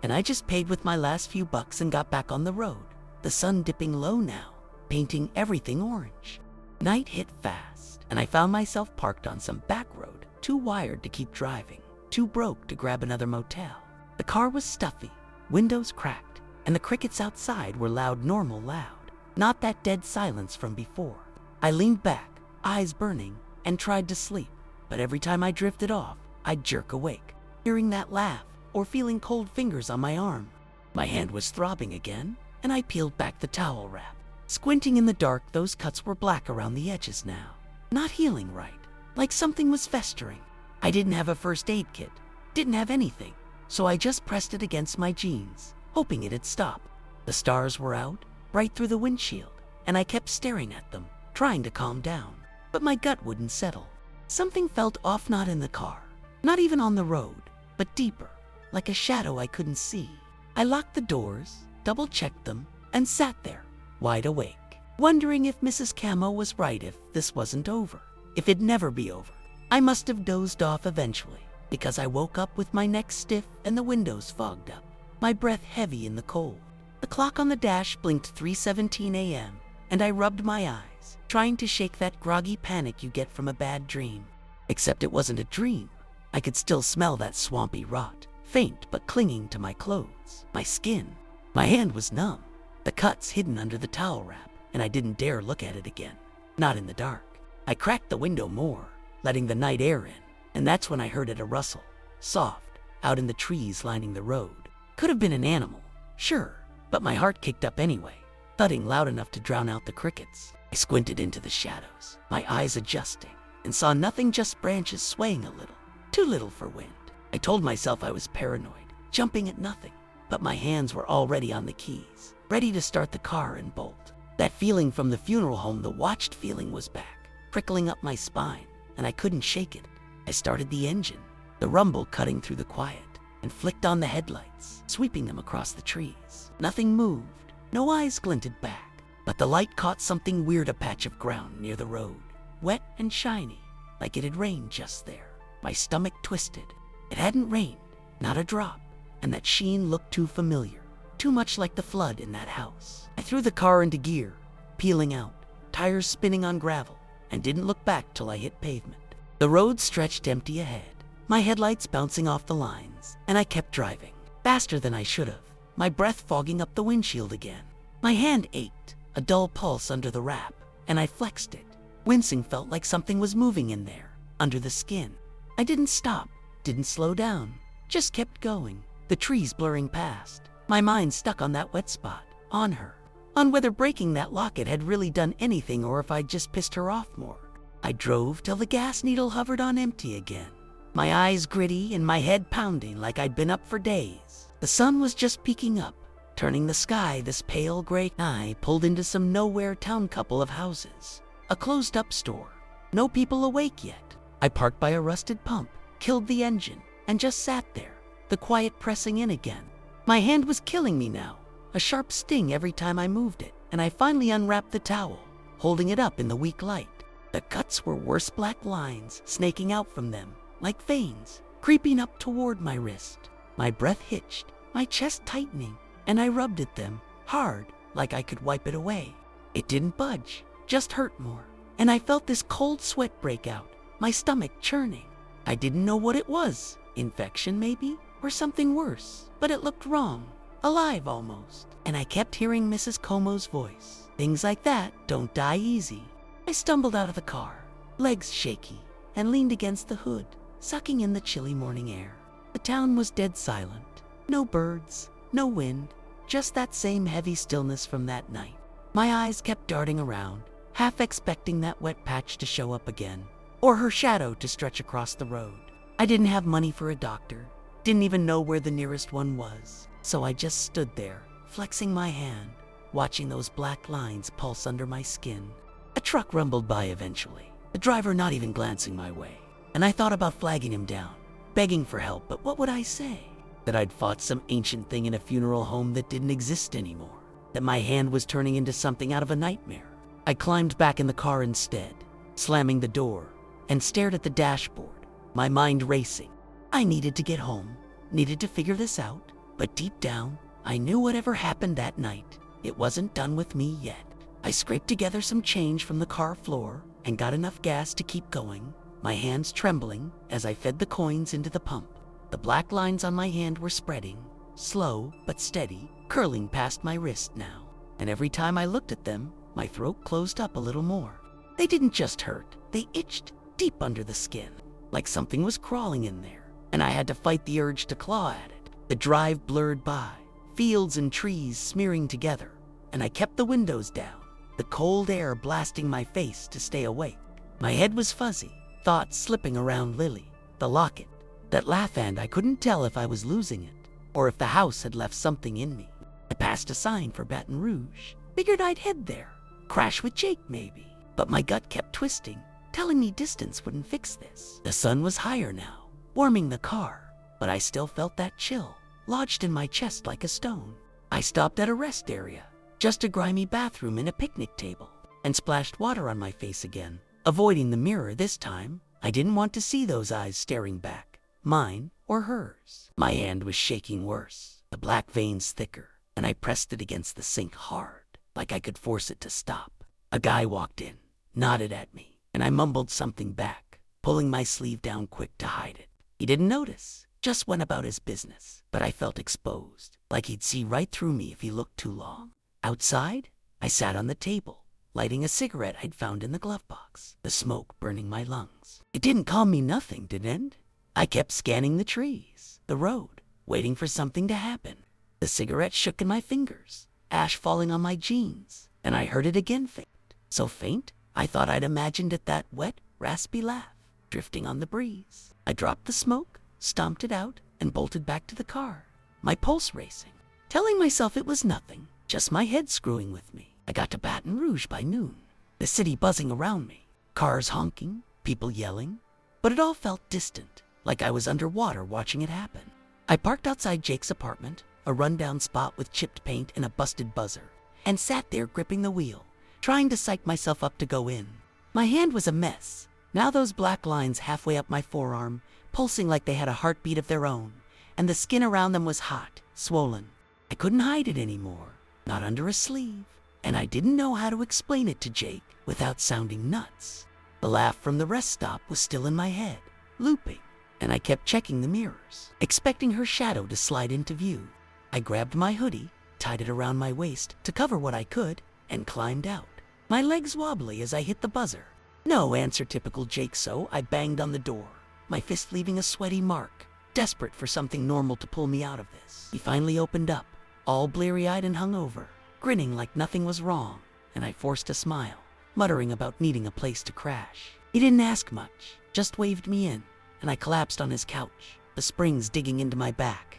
and I just paid with my last few bucks and got back on the road, the sun dipping low now, painting everything orange. Night hit fast, and I found myself parked on some back road, too wired to keep driving, too broke to grab another motel. The car was stuffy, windows cracked, and the crickets outside were normal loud, not that dead silence from before. I leaned back, eyes burning, and tried to sleep, but every time I drifted off, I'd jerk awake, hearing that laugh or feeling cold fingers on my arm. My hand was throbbing again, and I peeled back the towel wrap. Squinting in the dark, those cuts were black around the edges now, not healing right, like something was festering. I didn't have a first aid kit, didn't have anything, so I just pressed it against my jeans, hoping it'd stop. The stars were out, bright through the windshield, and I kept staring at them, trying to calm down, but my gut wouldn't settle. Something felt off, not in the car, not even on the road, but deeper, like a shadow I couldn't see. I locked the doors, double-checked them, and sat there, wide awake, wondering if Mrs. Camo was right, if this wasn't over, if it'd never be over. I must have dozed off eventually, because I woke up with my neck stiff and the windows fogged up, my breath heavy in the cold. The clock on the dash blinked 3:17 a.m., and I rubbed my eyes, trying to shake that groggy panic you get from a bad dream. Except it wasn't a dream. I could still smell that swampy rot, faint but clinging to my clothes, my skin. My hand was numb, the cuts hidden under the towel wrap, and I didn't dare look at it again, not in the dark. I cracked the window more, letting the night air in, and that's when I heard it a rustle, soft, out in the trees lining the road. Could have been an animal, sure, but my heart kicked up anyway, thudding loud enough to drown out the crickets. I squinted into the shadows, my eyes adjusting, and saw nothing, just branches swaying a little, too little for wind. I told myself I was paranoid, jumping at nothing, but my hands were already on the keys, ready to start the car and bolt. That feeling from the funeral home, the watched feeling, was back, prickling up my spine, and I couldn't shake it. I started the engine, the rumble cutting through the quiet, and flicked on the headlights, sweeping them across the trees. Nothing moved, no eyes glinted back, but the light caught something weird, a patch of ground near the road, wet and shiny, like it had rained just there. My stomach twisted. It hadn't rained, not a drop, and that sheen looked too familiar, too much like the flood in that house. I threw the car into gear, peeling out, tires spinning on gravel, and didn't look back till I hit pavement. The road stretched empty ahead, my headlights bouncing off the lines, and I kept driving, faster than I should have, my breath fogging up the windshield again. My hand ached, a dull pulse under the wrap, and I flexed it. Wincing, felt like something was moving in there, under the skin. I didn't stop, didn't slow down, just kept going, the trees blurring past, my mind stuck on that wet spot, on her, on whether breaking that locket had really done anything or if I'd just pissed her off more. I drove till the gas needle hovered on empty again, my eyes gritty and my head pounding like I'd been up for days. The sun was just peeking up, turning the sky this pale gray. I pulled into some nowhere town, couple of houses, a closed up store, no people awake yet. I parked by a rusted pump, killed the engine, and just sat there, the quiet pressing in again. My hand was killing me now, a sharp sting every time I moved it, and I finally unwrapped the towel, holding it up in the weak light. The cuts were worse, black lines snaking out from them, like veins, creeping up toward my wrist. My breath hitched, my chest tightening, and I rubbed at them, hard, like I could wipe it away. It didn't budge, just hurt more, and I felt this cold sweat break out, my stomach churning. I didn't know what it was, infection maybe, or something worse, but it looked wrong, alive almost. And I kept hearing Mrs. Como's voice, "Things like that don't die easy." I stumbled out of the car, legs shaky, and leaned against the hood, sucking in the chilly morning air. The town was dead silent, no birds, no wind, just that same heavy stillness from that night. My eyes kept darting around, half expecting that wet patch to show up again, or her shadow to stretch across the road. I didn't have money for a doctor, didn't even know where the nearest one was, so I just stood there, flexing my hand, watching those black lines pulse under my skin. A truck rumbled by eventually, the driver not even glancing my way, and I thought about flagging him down, begging for help, but what would I say? That I'd fought some ancient thing in a funeral home that didn't exist anymore, that my hand was turning into something out of a nightmare. I climbed back in the car instead, slamming the door, and stared at the dashboard, my mind racing. I needed to get home, needed to figure this out, but deep down, I knew whatever happened that night, it wasn't done with me yet. I scraped together some change from the car floor and got enough gas to keep going, my hands trembling as I fed the coins into the pump. The black lines on my hand were spreading, slow but steady, curling past my wrist now. And every time I looked at them, my throat closed up a little more. They didn't just hurt, they itched deep under the skin, like something was crawling in there, and I had to fight the urge to claw at it. The drive blurred by, fields and trees smearing together, and I kept the windows down, the cold air blasting my face to stay awake. My head was fuzzy, thoughts slipping around Lily, the locket, that laugh, and I couldn't tell if I was losing it or if the house had left something in me. I passed a sign for Baton Rouge, figured I'd head there, crash with Jake maybe, but my gut kept twisting, telling me distance wouldn't fix this. The sun was higher now, warming the car, but I still felt that chill, lodged in my chest like a stone. I stopped at a rest area, just a grimy bathroom and a picnic table, and splashed water on my face again, avoiding the mirror this time. I didn't want to see those eyes staring back, mine or hers. My hand was shaking worse, the black veins thicker, and I pressed it against the sink hard, like I could force it to stop. A guy walked in, nodded at me, and I mumbled something back, pulling my sleeve down quick to hide it. He didn't notice, just went about his business, but I felt exposed, like he'd see right through me if he looked too long. Outside, I sat on the table, lighting a cigarette I'd found in the glove box, the smoke burning my lungs. It didn't calm me nothing, didn't it? I kept scanning the trees, the road, waiting for something to happen. The cigarette shook in my fingers, ash falling on my jeans, and I heard it again faint. So faint, I thought I'd imagined it that wet, raspy laugh, drifting on the breeze. I dropped the smoke, stomped it out, and bolted back to the car, my pulse racing, telling myself it was nothing, just my head screwing with me. I got to Baton Rouge by noon, the city buzzing around me, cars honking, people yelling, but it all felt distant, like I was underwater watching it happen. I parked outside Jake's apartment, a rundown spot with chipped paint and a busted buzzer, and sat there gripping the wheel, trying to psych myself up to go in. My hand was a mess, now those black lines halfway up my forearm, pulsing like they had a heartbeat of their own, and the skin around them was hot, swollen. I couldn't hide it anymore, not under a sleeve, and I didn't know how to explain it to Jake without sounding nuts. The laugh from the rest stop was still in my head, looping, and I kept checking the mirrors, expecting her shadow to slide into view. I grabbed my hoodie, tied it around my waist to cover what I could, and climbed out, my legs wobbly as I hit the buzzer. No answer, typical Jake, so I banged on the door, my fist leaving a sweaty mark, desperate for something normal to pull me out of this. He finally opened up, all bleary-eyed and hungover, grinning like nothing was wrong, and I forced a smile, muttering about needing a place to crash. He didn't ask much, just waved me in, and I collapsed on his couch, the springs digging into my back.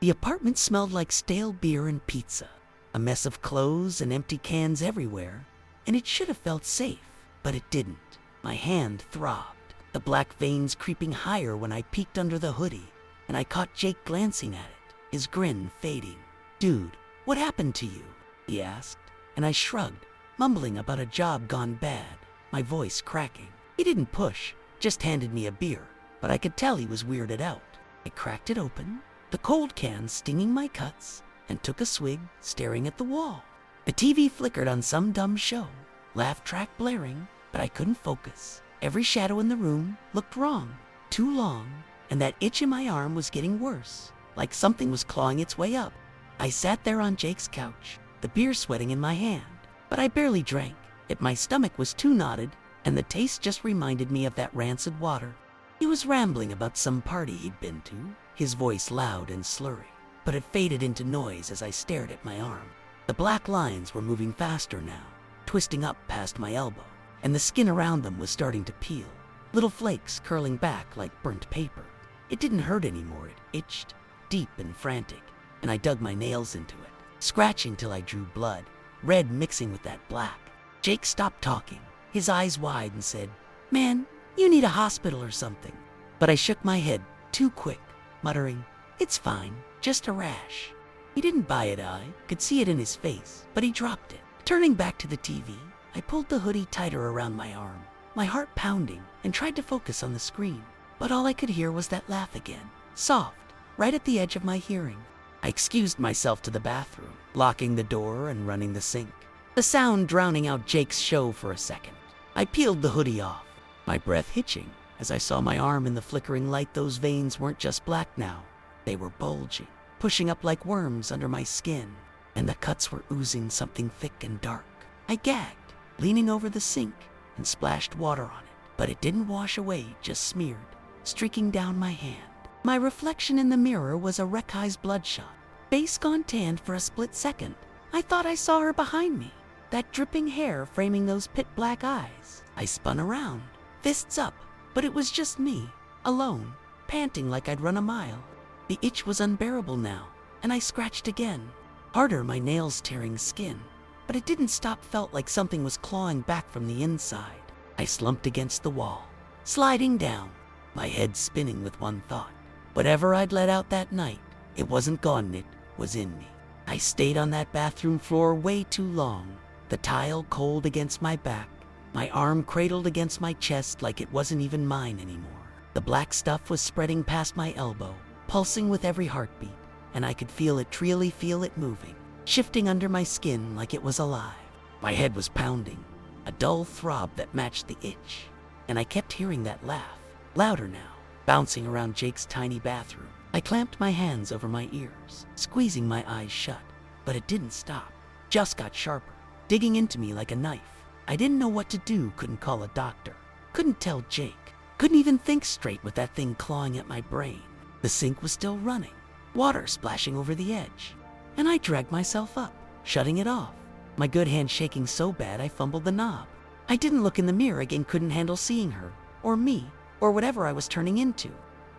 The apartment smelled like stale beer and pizza, a mess of clothes and empty cans everywhere, and it should have felt safe, but it didn't. My hand throbbed, the black veins creeping higher when I peeked under the hoodie, and I caught Jake glancing at it, his grin fading. "Dude, what happened to you?" he asked, and I shrugged, mumbling about a job gone bad, my voice cracking. He didn't push, just handed me a beer, but I could tell he was weirded out. I cracked it open, the cold can stinging my cuts, and took a swig, staring at the wall. The TV flickered on some dumb show, laugh track blaring, but I couldn't focus. Every shadow in the room looked wrong, too long, and that itch in my arm was getting worse, like something was clawing its way up. I sat there on Jake's couch, the beer sweating in my hand, but I barely drank. My stomach was too knotted, and the taste just reminded me of that rancid water. He was rambling about some party he'd been to, his voice loud and slurry, but it faded into noise as I stared at my arm. The black lines were moving faster now, twisting up past my elbow, and the skin around them was starting to peel, little flakes curling back like burnt paper. It didn't hurt anymore, it itched, deep and frantic, and I dug my nails into it, scratching till I drew blood, red mixing with that black. Jake stopped talking, his eyes wide, and said, "Man, you need a hospital or something." But I shook my head, too quick, muttering, "It's fine, just a rash." He didn't buy it, I could see it in his face, but he dropped it. Turning back to the TV, I pulled the hoodie tighter around my arm, my heart pounding, and tried to focus on the screen. But all I could hear was that laugh again, soft, right at the edge of my hearing. I excused myself to the bathroom, locking the door and running the sink, the sound drowning out Jake's show for a second. I peeled the hoodie off, my breath hitching as I saw my arm in the flickering light. Those veins weren't just black now, they were bulging, pushing up like worms under my skin, and the cuts were oozing something thick and dark. I gagged, leaning over the sink, and splashed water on it, but it didn't wash away, just smeared, streaking down my hand. My reflection in the mirror was a Rekai's bloodshot, face gone tanned for a split second. I thought I saw her behind me, that dripping hair framing those pit black eyes. I spun around, fists up, but it was just me, alone, panting like I'd run a mile. The itch was unbearable now, and I scratched again, harder, my nails tearing skin. But it didn't stop, felt like something was clawing back from the inside. I slumped against the wall, sliding down, my head spinning with one thought. Whatever I'd let out that night, it wasn't gone, it was in me. I stayed on that bathroom floor way too long, the tile cold against my back, my arm cradled against my chest like it wasn't even mine anymore. The black stuff was spreading past my elbow, pulsing with every heartbeat, and I could feel it, really feel it moving, shifting under my skin like it was alive. My head was pounding, a dull throb that matched the itch, and I kept hearing that laugh, louder now, bouncing around Jake's tiny bathroom. I clamped my hands over my ears, squeezing my eyes shut, but it didn't stop, just got sharper, digging into me like a knife. I didn't know what to do, couldn't call a doctor, couldn't tell Jake, couldn't even think straight with that thing clawing at my brain. The sink was still running, water splashing over the edge, and I dragged myself up, shutting it off, my good hand shaking so bad I fumbled the knob. I didn't look in the mirror again, couldn't handle seeing her, or me, or whatever I was turning into.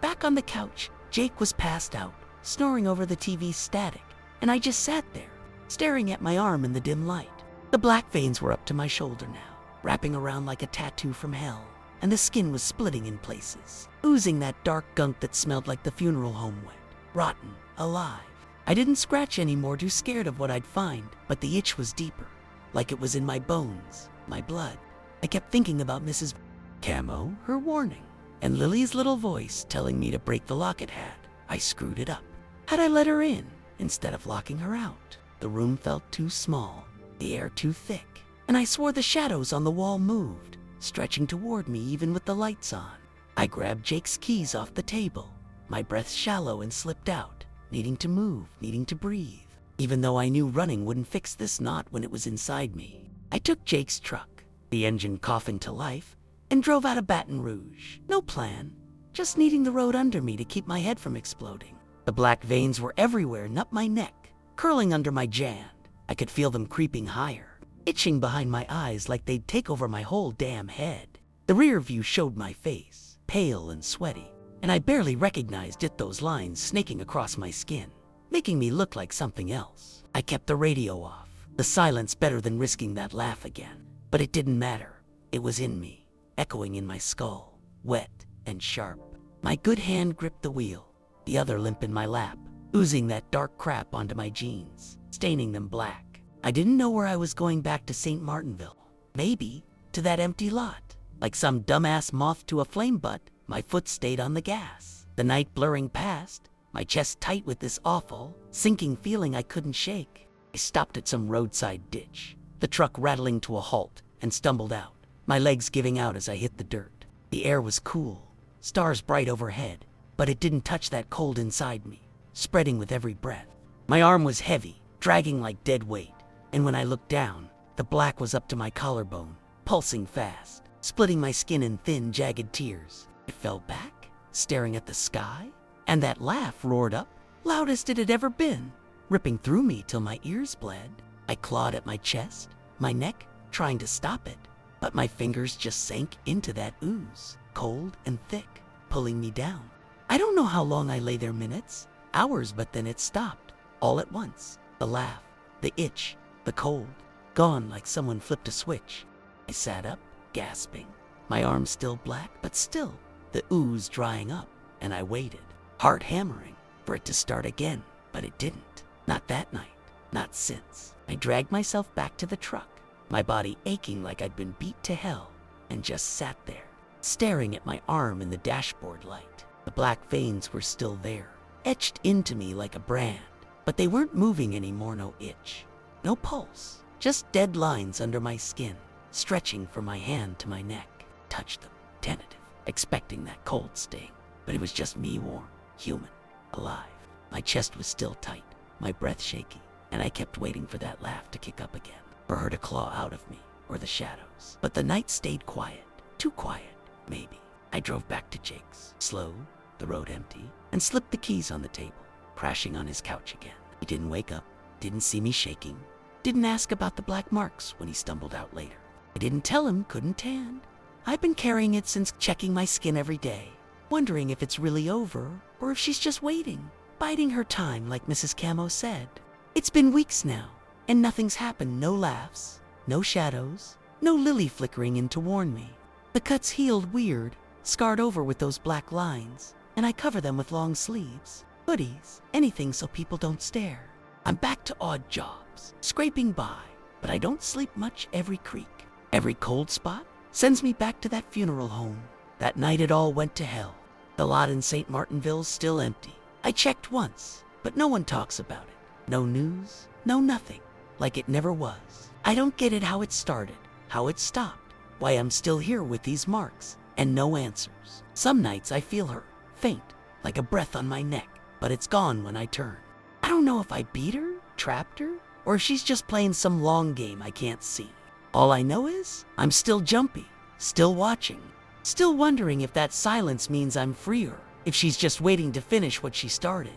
Back on the couch, Jake was passed out, snoring over the TV's static, and I just sat there, staring at my arm in the dim light. The black veins were up to my shoulder now, wrapping around like a tattoo from hell, and the skin was splitting in places, oozing that dark gunk that smelled like the funeral home wet, rotten, alive. I didn't scratch anymore, too scared of what I'd find, but the itch was deeper, like it was in my bones, my blood. I kept thinking about Mrs. Camo, her warning, and Lily's little voice telling me to break the lock it had. I screwed it up. Had I let her in instead of locking her out? The room felt too small, the air too thick, and I swore the shadows on the wall moved, stretching toward me even with the lights on. I grabbed Jake's keys off the table, my breath shallow, and slipped out, needing to move, needing to breathe, even though I knew running wouldn't fix this knot when it was inside me. I took Jake's truck, the engine coughing to life, and drove out of Baton Rouge. No plan, just needing the road under me to keep my head from exploding. The black veins were everywhere and up my neck, curling under my jand. I could feel them creeping higher, itching behind my eyes like they'd take over my whole damn head. The rear view showed my face, pale and sweaty, and I barely recognized it, those lines snaking across my skin, making me look like something else. I kept the radio off, the silence better than risking that laugh again. But it didn't matter. It was in me, echoing in my skull, wet and sharp. My good hand gripped the wheel, the other limp in my lap, oozing that dark crap onto my jeans, staining them black. I didn't know where I was going, back to St. Martinville. Maybe to that empty lot. Like some dumbass moth to a flame butt, my foot stayed on the gas. The night blurring past, my chest tight with this awful, sinking feeling I couldn't shake. I stopped at some roadside ditch, the truck rattling to a halt, and stumbled out, my legs giving out as I hit the dirt. The air was cool, stars bright overhead, but it didn't touch that cold inside me, spreading with every breath. My arm was heavy, dragging like dead weight, and when I looked down, the black was up to my collarbone, pulsing fast, splitting my skin in thin, jagged tears. I fell back, staring at the sky, and that laugh roared up, loudest it had ever been, ripping through me till my ears bled. I clawed at my chest, my neck, trying to stop it, but my fingers just sank into that ooze, cold and thick, pulling me down. I don't know how long I lay there, minutes, hours, but then it stopped, all at once. The laugh, the itch, the cold, gone like someone flipped a switch. I sat up, gasping, my arms still black, but still, the ooze drying up. and I waited, heart hammering, for it to start again, but it didn't. Not that night, not since. I dragged myself back to the truck, my body aching like I'd been beat to hell, and just sat there, staring at my arm in the dashboard light. The black veins were still there, etched into me like a brand, but they weren't moving anymore, no itch, no pulse, just dead lines under my skin, stretching from my hand to my neck. Touched them, tentative, expecting that cold sting, but it was just me warm, human, alive. My chest was still tight, my breath shaky, and I kept waiting for that laugh to kick up again, for her to claw out of me, or the shadows. But the night stayed quiet, too quiet, maybe. I drove back to Jake's, slow, the road empty, and slipped the keys on the table, crashing on his couch again. He didn't wake up, didn't see me shaking, didn't ask about the black marks when he stumbled out later. I didn't tell him couldn't tan. I've been carrying it since, checking my skin every day, wondering if it's really over or if she's just waiting, biding her time like Mrs. Camo said. It's been weeks now, and nothing's happened. No laughs, no shadows, no lily flickering in to warn me. The cuts healed weird, scarred over with those black lines, and I cover them with long sleeves, hoodies, anything so people don't stare. I'm back to odd jobs, scraping by, but I don't sleep much. Every creak, every cold spot sends me back to that funeral home. That night it all went to hell. The lot in St. Martinville's still empty. I checked once, but no one talks about it. No news, no nothing, like it never was. I don't get it, how it started, how it stopped, why I'm still here with these marks, and no answers. Some nights I feel her, faint, like a breath on my neck, but it's gone when I turn. I don't know if I beat her, trapped her, or if she's just playing some long game I can't see. All I know is I'm still jumpy, still watching, still wondering if that silence means I'm freer, if she's just waiting to finish what she started.